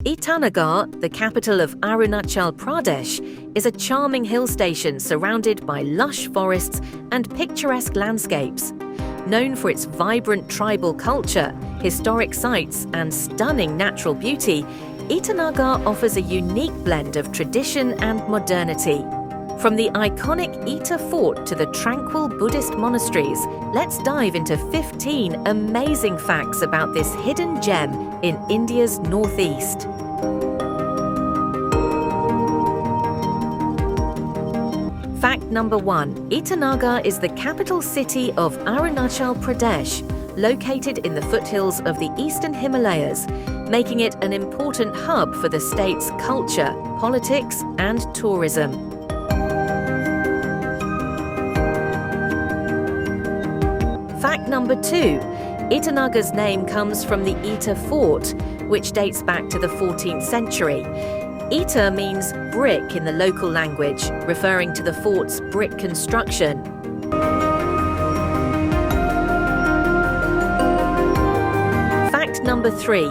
Itanagar, the capital of Arunachal Pradesh, is a charming hill station surrounded by lush forests and picturesque landscapes. Known for its vibrant tribal culture, historic sites and stunning natural beauty, Itanagar offers a unique blend of tradition and modernity. From the iconic Ita Fort to the tranquil Buddhist monasteries, let's dive into 15 amazing facts about this hidden gem in India's northeast. Fact number 1. Itanagar is the capital city of Arunachal Pradesh, located in the foothills of the eastern Himalayas, making it an important hub for the state's culture, politics, and tourism. Fact number 2. Itanagar's name comes from the Ita Fort, which dates back to the 14th century. Ita means brick in the local language, referring to the fort's brick construction. Fact number 3.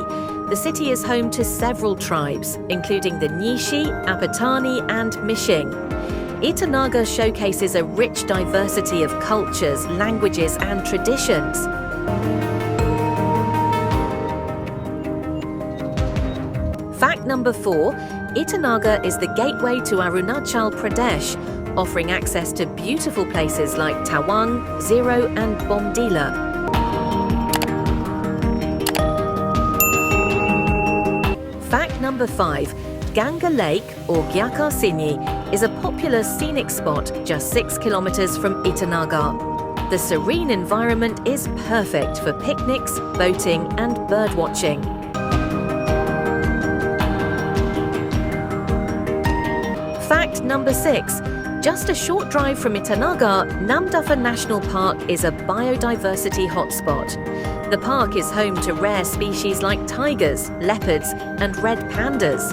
The city is home to several tribes, including the Nishi, Apatani, and Mishing. Itanagar showcases a rich diversity of cultures, languages, and traditions. Fact number 4. Itanagar is the gateway to Arunachal Pradesh, offering access to beautiful places like Tawang, Zero, and Bomdila. Fact number 5. Ganga Lake, or Cuisine, is a popular scenic spot just 6 kilometers from Itanagar. The serene environment is perfect for picnics, boating, and birdwatching. Fact number 6. Just a short drive from Itanagar, Namdapha National Park is a biodiversity hotspot. The park is home to rare species like tigers, leopards, and red pandas.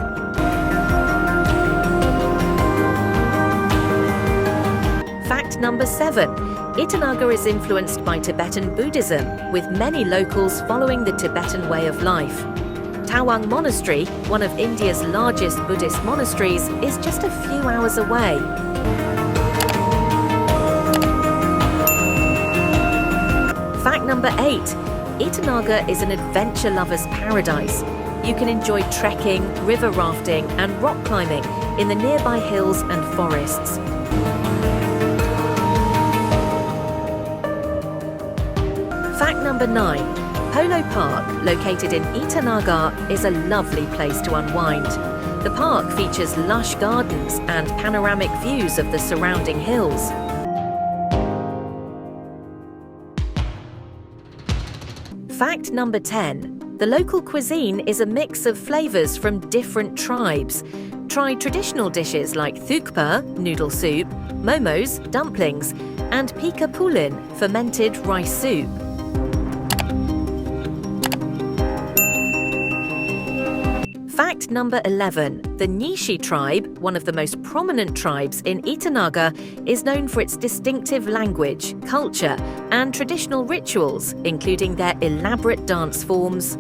Fact number 7. Itanagar is influenced by Tibetan Buddhism, with many locals following the Tibetan way of life. Tawang Monastery, one of India's largest Buddhist monasteries, is just a few hours away. Fact number 8. Itanagar is an adventure lover's paradise. You can enjoy trekking, river rafting, and rock climbing in the nearby hills and forests. Fact number 9. Polo Park, located in Itanagar, is a lovely place to unwind. The park features lush gardens and panoramic views of the surrounding hills. Fact number 10. The local cuisine is a mix of flavors from different tribes. Try traditional dishes like thukpa, noodle soup, momos, dumplings, and pika pulin, fermented rice soup. Fact number 11. The Nishi tribe, one of the most prominent tribes in Itanagar, is known for its distinctive language, culture, and traditional rituals, including their elaborate dance forms.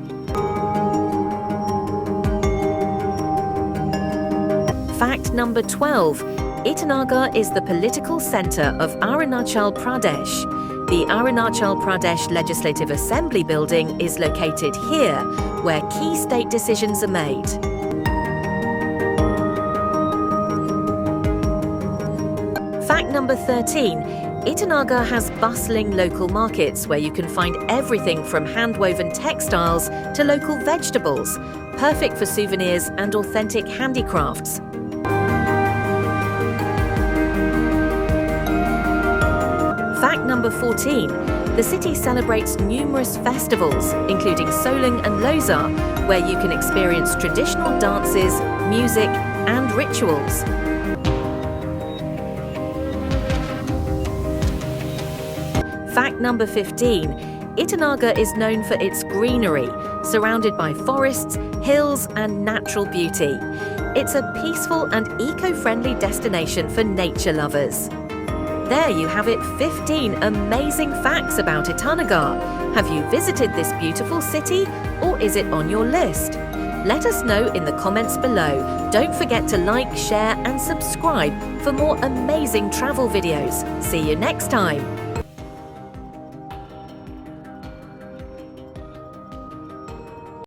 Fact number 12. Itanagar is the political center of Arunachal Pradesh. The Arunachal Pradesh Legislative Assembly building is located here, where key state decisions are made. Fact number 13. Itanagar has bustling local markets where you can find everything from hand-woven textiles to local vegetables, perfect for souvenirs and authentic handicrafts. Fact number 14. The city celebrates numerous festivals, including Solang and Losar, where you can experience traditional dances, music, and rituals. Fact number 15. Itanagar is known for its greenery, surrounded by forests, hills, and natural beauty. It's a peaceful and eco-friendly destination for nature lovers. There you have it, 15 amazing facts about Itanagar. Have you visited this beautiful city, or is it on your list? Let us know in the comments below. Don't forget to like, share and subscribe for more amazing travel videos. See you next time.